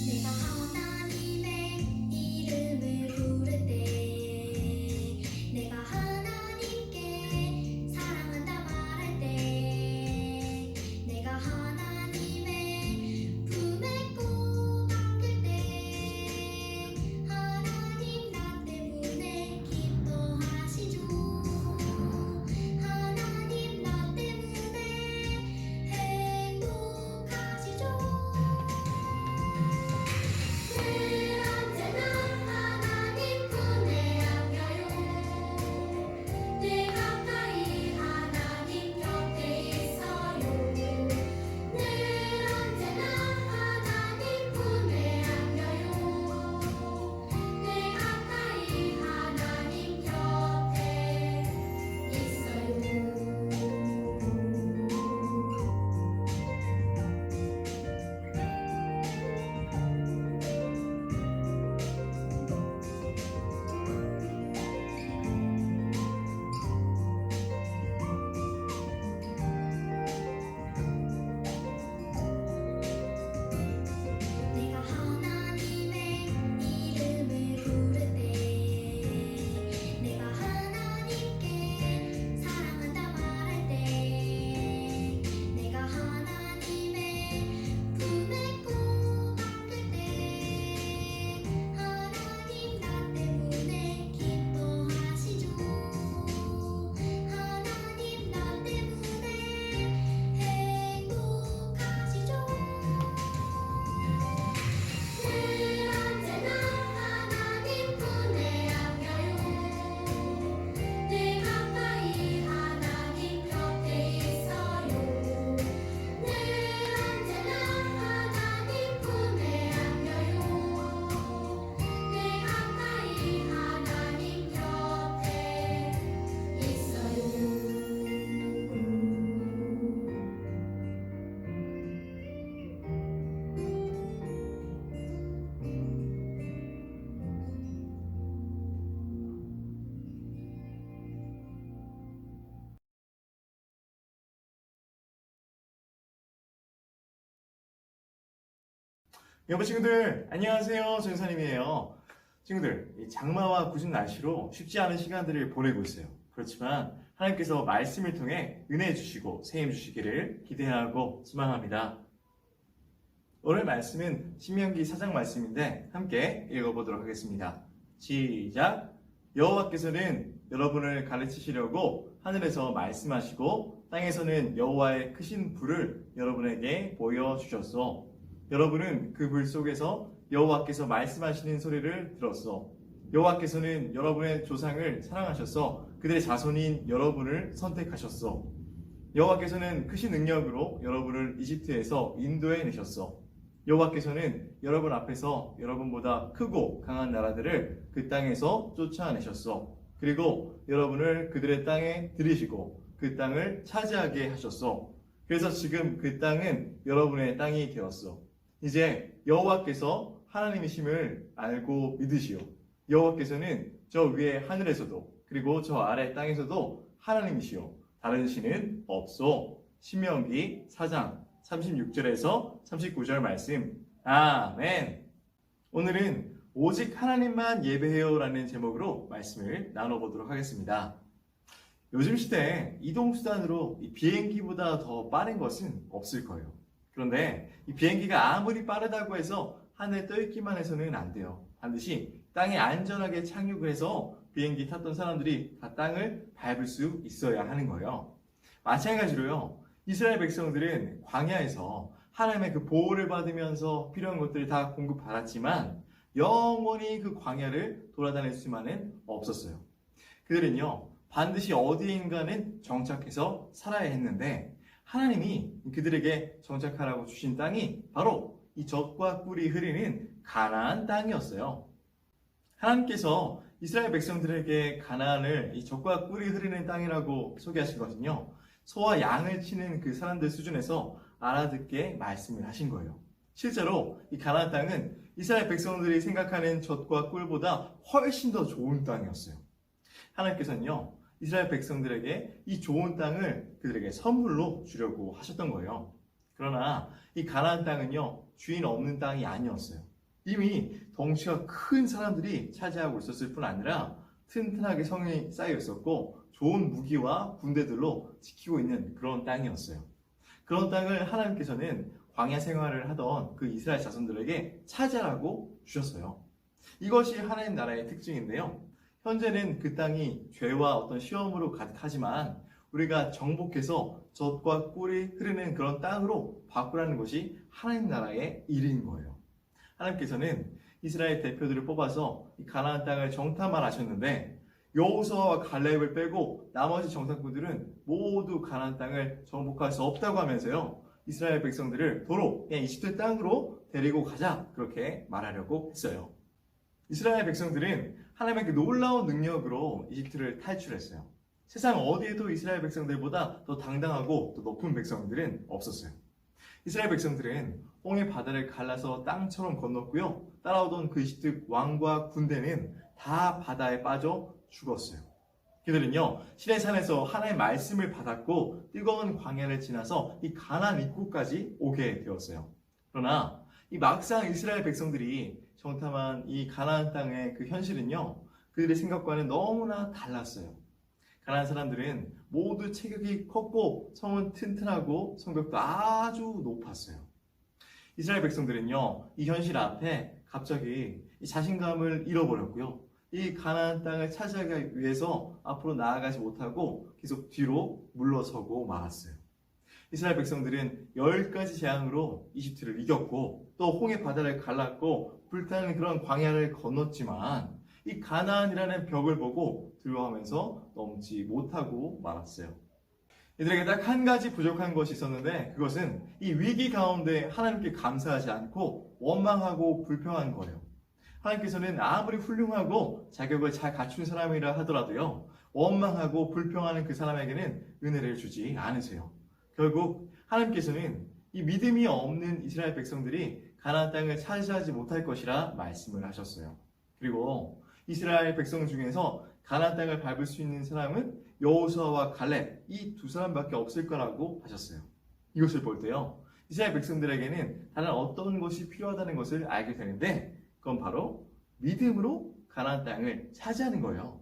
내가 하나님의 이름을 부를 때, 내가 하나님께 사랑한다 말할 때, 내가 하나님의 품에 꼭 안길 때, 하나님 나 때문에 기뻐하시죠. 하나님 나 때문에 행복하시죠. 늘 언제나 하나님 품에 안겨요. 늘 가까이 하나님 곁에 있어요. 늘 언제나 하나님 품에 안겨요. 늘 가까이 하나님 곁에 있어요. 내가 하나님의 이름을 부를 때, 내가 하나님께 사랑한다 말할 때, 내가 하나님의 품에 꼭 안길 때, 하나님 나 때문에 기뻐하시죠. 하나님 나 때문에 행복하시죠. 늘 언제나 하나님 품에 안겨요. 늘 가까이 하나님 곁에 있어요. 늘 언제나 하나님 품에 안겨요. 늘 가까이 하나님 곁에 있어요. 여러분 친구들 안녕하세요. 전사님이에요. 친구들, 이 장마와 굳은 날씨로 쉽지 않은 시간들을 보내고 있어요. 그렇지만 하나님께서 말씀을 통해 은혜 주시고 세임 주시기를 기대하고 소망합니다. 오늘 말씀은 신명기 4장 말씀인데 함께 읽어보도록 하겠습니다. 시작! 여호와께서는 여러분을 가르치시려고 하늘에서 말씀하시고 땅에서는 여호와의 크신 불을 여러분에게 보여주셨소. 여러분은 그 불 속에서 여호와께서 말씀하시는 소리를 들었소. 여호와께서는 여러분의 조상을 사랑하셔서 그들의 자손인 여러분을 선택하셨소. 여호와께서는 크신 능력으로 여러분을 이집트에서 인도해 내셨소. 여호와께서는 여러분 앞에서 여러분보다 크고 강한 나라들을 그 땅에서 쫓아내셨소. 그리고 여러분을 그들의 땅에 들이시고 그 땅을 차지하게 하셨소. 그래서 지금 그 땅은 여러분의 땅이 되었소. 이제 여호와께서 하나님이심을 알고 믿으시오. 여호와께서는 저 위에 하늘에서도 그리고 저 아래 땅에서도 하나님이시오. 다른 신은 없소. 신명기 4장 36절에서 39절 말씀. 아멘. 오늘은 오직 하나님만 예배해요 라는 제목으로 말씀을 나눠보도록 하겠습니다. 요즘 시대에 이동수단으로 비행기보다 더 빠른 것은 없을 거예요. 그런데 이 비행기가 아무리 빠르다고 해서 하늘에 떠있기만 해서는 안 돼요. 반드시 땅에 안전하게 착륙을 해서 비행기 탔던 사람들이 다 땅을 밟을 수 있어야 하는 거예요. 마찬가지로요. 이스라엘 백성들은 광야에서 하나님의 그 보호를 받으면서 필요한 것들을 다 공급받았지만 영원히 그 광야를 돌아다닐 수만은 없었어요. 그들은요. 반드시 어디인가는 정착해서 살아야 했는데 하나님이 그들에게 정착하라고 주신 땅이 바로 이 젖과 꿀이 흐르는 가나안 땅이었어요. 하나님께서 이스라엘 백성들에게 가나안을 이 젖과 꿀이 흐르는 땅이라고 소개하신 것은요. 소와 양을 치는 그 사람들 수준에서 알아듣게 말씀을 하신 거예요. 실제로 이 가나안 땅은 이스라엘 백성들이 생각하는 젖과 꿀보다 훨씬 더 좋은 땅이었어요. 하나님께서는요, 이스라엘 백성들에게 이 좋은 땅을 그들에게 선물로 주려고 하셨던 거예요. 그러나 이 가나안 땅은요, 주인 없는 땅이 아니었어요. 이미 덩치가 큰 사람들이 차지하고 있었을 뿐 아니라 튼튼하게 성이 쌓여 있었고 좋은 무기와 군대들로 지키고 있는 그런 땅이었어요. 그런 땅을 하나님께서는 광야 생활을 하던 그 이스라엘 자손들에게 차지하라고 주셨어요. 이것이 하나님 나라의 특징인데요. 현재는 그 땅이 죄와 어떤 시험으로 가득하지만 우리가 정복해서 젖과 꿀이 흐르는 그런 땅으로 바꾸라는 것이 하나님 나라의 일인 거예요. 하나님께서는 이스라엘 대표들을 뽑아서 이 가나안 땅을 정탐하셨는데 여호수아와 갈렙을 빼고 나머지 정탐꾼들은 모두 가나안 땅을 정복할 수 없다고 하면서요. 이스라엘 백성들을 도로 그냥 이집트 땅으로 데리고 가자 그렇게 말하려고 했어요. 이스라엘 백성들은 하나님의 그 놀라운 능력으로 이집트를 탈출했어요. 세상 어디에도 이스라엘 백성들보다 더 당당하고 더 높은 백성들은 없었어요. 이스라엘 백성들은 홍해 바다를 갈라서 땅처럼 건넜고요. 따라오던 그 이집트 왕과 군대는 다 바다에 빠져 죽었어요. 그들은요, 시내산에서 하나님의 말씀을 받았고 뜨거운 광야를 지나서 이 가나안 입구까지 오게 되었어요. 그러나 이 막상 이스라엘 백성들이 정탐한 이 가나안 땅의 그 현실은요, 그들의 생각과는 너무나 달랐어요. 가나안 사람들은 모두 체격이 컸고 성은 튼튼하고 성벽도 아주 높았어요. 이스라엘 백성들은요, 이 현실 앞에 갑자기 이 자신감을 잃어버렸고요. 이 가나안 땅을 차지하기 위해서 앞으로 나아가지 못하고 계속 뒤로 물러서고 말았어요. 이스라엘 백성들은 10가지 재앙으로 이집트를 이겼고 또 홍해 바다를 갈랐고 불타는 그런 광야를 건넜지만 이 가나안이라는 벽을 보고 두려워하면서 넘지 못하고 말았어요. 이들에게 딱 한 가지 부족한 것이 있었는데 그것은 이 위기 가운데 하나님께 감사하지 않고 원망하고 불평한 거예요. 하나님께서는 아무리 훌륭하고 자격을 잘 갖춘 사람이라 하더라도요, 원망하고 불평하는 그 사람에게는 은혜를 주지 않으세요. 결국 하나님께서는 이 믿음이 없는 이스라엘 백성들이 가나안 땅을 차지하지 못할 것이라 말씀을 하셨어요. 그리고 이스라엘 백성 중에서 가나안 땅을 밟을 수 있는 사람은 여호수아와 갈렙 이 두 사람밖에 없을 거라고 하셨어요. 이것을 볼 때요, 이스라엘 백성들에게는 다른 어떤 것이 필요하다는 것을 알게 되는데 그건 바로 믿음으로 가나안 땅을 차지하는 거예요.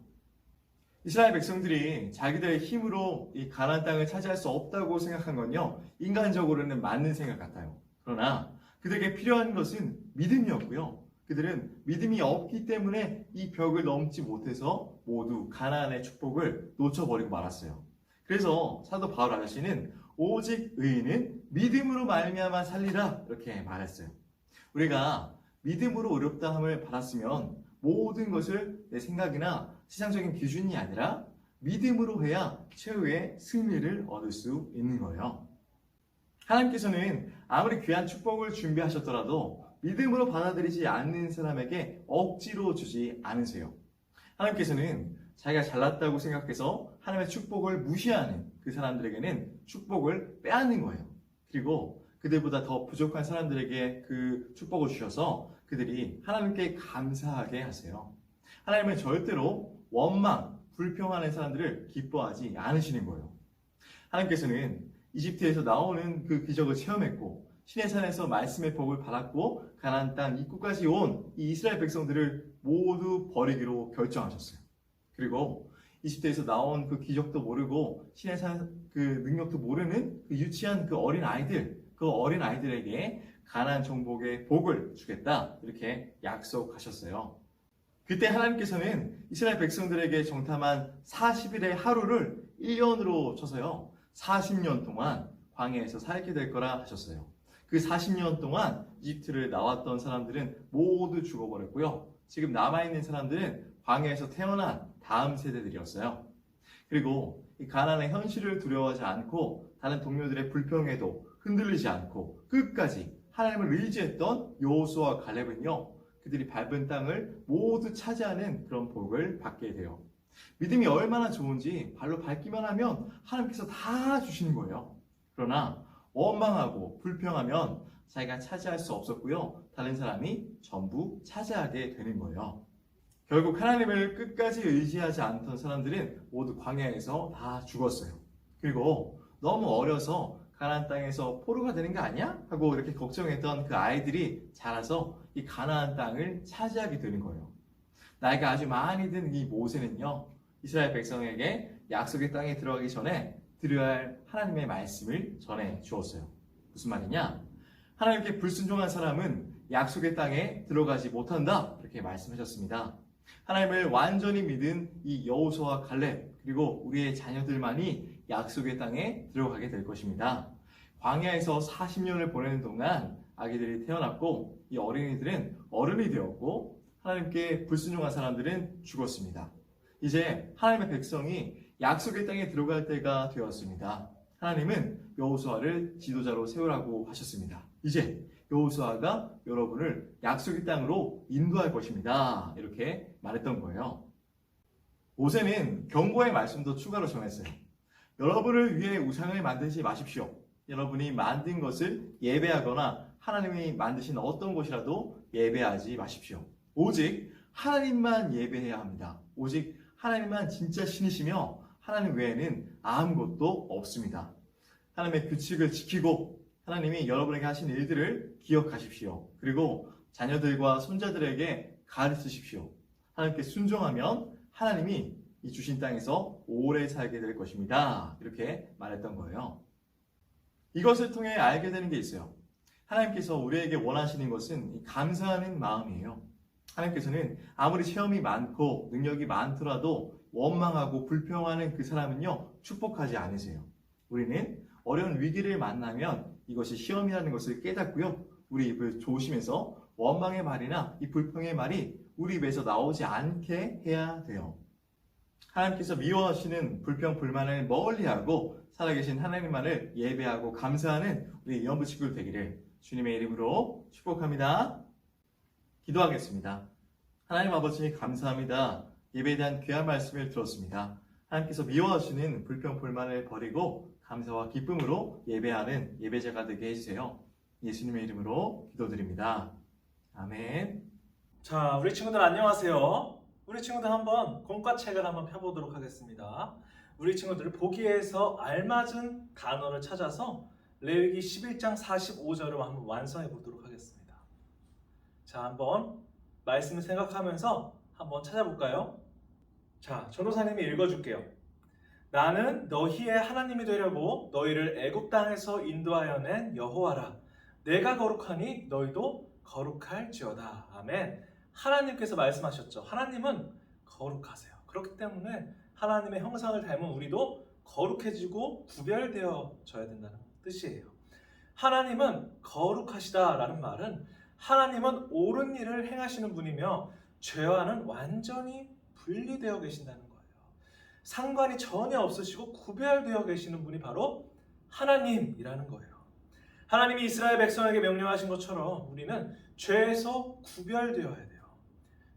이스라엘 백성들이 자기들의 힘으로 이 가나안 땅을 차지할 수 없다고 생각한 건요, 인간적으로는 맞는 생각 같아요. 그러나 그들에게 필요한 것은 믿음이었고요. 그들은 믿음이 없기 때문에 이 벽을 넘지 못해서 모두 가나안의 축복을 놓쳐버리고 말았어요. 그래서 사도 바울 아저씨는 오직 의인은 믿음으로 말미암아 살리라 이렇게 말했어요. 우리가 믿음으로 의롭다함을 받았으면 모든 것을 내 생각이나 세상적인 기준이 아니라 믿음으로 해야 최후의 승리를 얻을 수 있는 거예요. 하나님께서는 아무리 귀한 축복을 준비하셨더라도 믿음으로 받아들이지 않는 사람에게 억지로 주지 않으세요. 하나님께서는 자기가 잘났다고 생각해서 하나님의 축복을 무시하는 그 사람들에게는 축복을 빼앗는 거예요. 그리고 그들보다 더 부족한 사람들에게 그 축복을 주셔서 그들이 하나님께 감사하게 하세요. 하나님은 절대로 원망, 불평하는 사람들을 기뻐하지 않으시는 거예요. 하나님께서는 이집트에서 나오는 그 기적을 체험했고 시내산에서 말씀의 복을 받았고 가나안 땅 입구까지 온 이 이스라엘 백성들을 모두 버리기로 결정하셨어요. 그리고 이집트에서 나온 그 기적도 모르고 시내산 그 능력도 모르는 그 유치한 그 어린 아이들, 그 어린 아이들에게 가나안 정복의 복을 주겠다 이렇게 약속하셨어요. 그때 하나님께서는 이스라엘 백성들에게 정탐한 40일의 하루를 1년으로 쳐서요 40년 동안 광야에서 살게 될 거라 하셨어요. 그 40년 동안 이집트를 나왔던 사람들은 모두 죽어버렸고요. 지금 남아있는 사람들은 광야에서 태어난 다음 세대들이었어요. 그리고 이 가나안의 현실을 두려워하지 않고 다른 동료들의 불평에도 흔들리지 않고 끝까지 하나님을 의지했던 여호수아와 갈렙은요, 그들이 밟은 땅을 모두 차지하는 그런 복을 받게 돼요. 믿음이 얼마나 좋은지 발로 밟기만 하면 하나님께서 다 주시는 거예요. 그러나 원망하고 불평하면 자기가 차지할 수 없었고요. 다른 사람이 전부 차지하게 되는 거예요. 결국 하나님을 끝까지 의지하지 않던 사람들은 모두 광야에서 다 죽었어요. 그리고 너무 어려서 가나안 땅에서 포로가 되는 거 아니야? 하고 이렇게 걱정했던 그 아이들이 자라서 이 가나안 땅을 차지하게 되는 거예요. 나이가 아주 많이 든 이 모세는요, 이스라엘 백성에게 약속의 땅에 들어가기 전에 들어야 할 하나님의 말씀을 전해 주었어요. 무슨 말이냐? 하나님께 불순종한 사람은 약속의 땅에 들어가지 못한다, 이렇게 말씀하셨습니다. 하나님을 완전히 믿은 이 여호수아와 갈렙, 그리고 우리의 자녀들만이 약속의 땅에 들어가게 될 것입니다. 광야에서 40년을 보내는 동안 아기들이 태어났고, 이 어린이들은 어른이 되었고, 하나님께 불순종한 사람들은 죽었습니다. 이제 하나님의 백성이 약속의 땅에 들어갈 때가 되었습니다. 하나님은 여호수아를 지도자로 세우라고 하셨습니다. 이제 여호수아가 여러분을 약속의 땅으로 인도할 것입니다. 이렇게 말했던 거예요. 모세는 경고의 말씀도 추가로 전했어요. 여러분을 위해 우상을 만들지 마십시오. 여러분이 만든 것을 예배하거나 하나님이 만드신 어떤 것이라도 예배하지 마십시오. 오직 하나님만 예배해야 합니다. 오직 하나님만 진짜 신이시며 하나님 외에는 아무것도 없습니다. 하나님의 규칙을 지키고 하나님이 여러분에게 하신 일들을 기억하십시오. 그리고 자녀들과 손자들에게 가르치십시오. 하나님께 순종하면 하나님이 이 주신 땅에서 오래 살게 될 것입니다. 이렇게 말했던 거예요. 이것을 통해 알게 되는 게 있어요. 하나님께서 우리에게 원하시는 것은 감사하는 마음이에요. 하나님께서는 아무리 시험이 많고 능력이 많더라도 원망하고 불평하는 그 사람은요, 축복하지 않으세요. 우리는 어려운 위기를 만나면 이것이 시험이라는 것을 깨닫고요, 우리 입을 조심해서 원망의 말이나 이 불평의 말이 우리 입에서 나오지 않게 해야 돼요. 하나님께서 미워하시는 불평, 불만을 멀리하고 살아계신 하나님만을 예배하고 감사하는 우리 연부 친구들 되기를 주님의 이름으로 축복합니다. 기도하겠습니다. 하나님 아버지 감사합니다. 예배에 대한 귀한 말씀을 들었습니다. 하나님께서 미워하시는 불평, 불만을 버리고 감사와 기쁨으로 예배하는 예배자가 되게 해주세요. 예수님의 이름으로 기도드립니다. 아멘. 자, 우리 친구들 안녕하세요. 우리 친구들 한번 공과책을 한번 펴보도록 하겠습니다. 우리 친구들 보기에서 알맞은 단어를 찾아서 레위기 11장 45절을 한번 완성해 보도록 하겠습니다. 자, 한번 말씀을 생각하면서 한번 찾아볼까요? 자, 전도사님이 읽어줄게요. 나는 너희의 하나님이 되려고 너희를 애굽 땅에서 인도하여 낸 여호와라. 내가 거룩하니 너희도 거룩할지어다. 아멘. 하나님께서 말씀하셨죠. 하나님은 거룩하세요. 그렇기 때문에 하나님의 형상을 닮은 우리도 거룩해지고 구별되어져야 된다는 뜻이에요. 하나님은 거룩하시다라는 말은 하나님은 옳은 일을 행하시는 분이며 죄와는 완전히 분리되어 계신다는 거예요. 상관이 전혀 없으시고 구별되어 계시는 분이 바로 하나님이라는 거예요. 하나님이 이스라엘 백성에게 명령하신 것처럼 우리는 죄에서 구별되어야 돼요.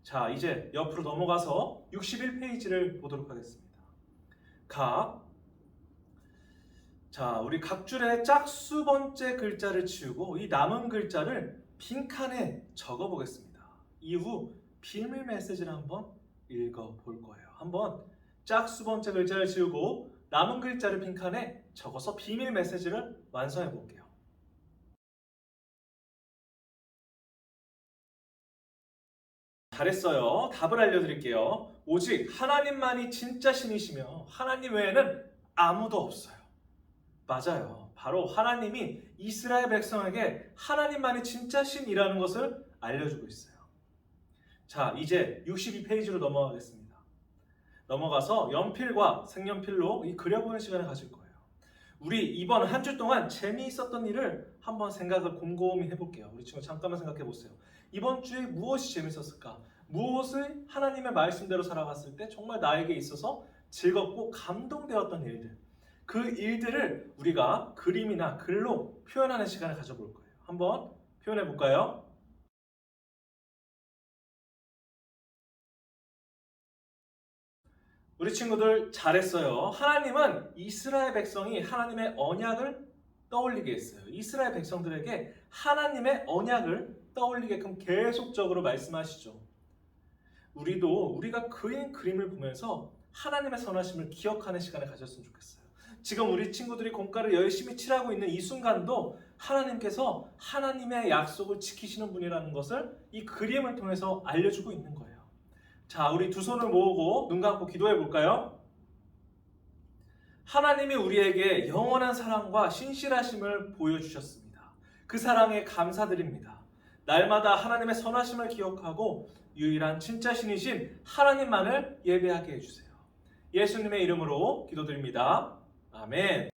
자, 이제 옆으로 넘어가서 61페이지를 보도록 하겠습니다. 자, 우리 각 줄에 짝수 번째 글자를 지우고 이 남은 글자를 빈칸에 적어 보겠습니다. 이후 비밀 메시지를 한번 읽어 볼 거예요. 한번 짝수 번째 글자를 지우고 남은 글자를 빈칸에 적어서 비밀 메시지를 완성해 볼게요. 잘했어요. 답을 알려드릴게요. 오직 하나님만이 진짜 신이시며 하나님 외에는 아무도 없어요. 맞아요. 바로 하나님이 이스라엘 백성에게 하나님만이 진짜 신이라는 것을 알려주고 있어요. 자, 이제 62페이지로 넘어가겠습니다. 넘어가서 연필과 색연필로 이 그려보는 시간을 가질 거예요. 우리 이번 한 주 동안 재미있었던 일을 한번 생각을 곰곰이 해볼게요. 우리 친구 잠깐만 생각해 보세요. 이번 주에 무엇이 재밌었을까? 무엇을 하나님의 말씀대로 살아갔을 때 정말 나에게 있어서 즐겁고 감동되었던 일들, 그 일들을 우리가 그림이나 글로 표현하는 시간을 가져볼 거예요. 한번 표현해 볼까요? 우리 친구들 잘했어요. 하나님은 이스라엘 백성이 하나님의 언약을 떠올리게 했어요. 이스라엘 백성들에게 하나님의 언약을 떠올리게끔 계속적으로 말씀하시죠. 우리도 우리가 그린 그림을 보면서 하나님의 선하심을 기억하는 시간을 가졌으면 좋겠어요. 지금 우리 친구들이 공과를 열심히 칠하고 있는 이 순간도 하나님께서 하나님의 약속을 지키시는 분이라는 것을 이 그림을 통해서 알려주고 있는 거예요. 자, 우리 두 손을 모으고 눈 감고 기도해 볼까요? 하나님이 우리에게 영원한 사랑과 신실하심을 보여주셨습니다. 그 사랑에 감사드립니다. 날마다 하나님의 선하심을 기억하고 유일한 진짜 신이신 하나님만을 예배하게 해주세요. 예수님의 이름으로 기도드립니다. 아멘.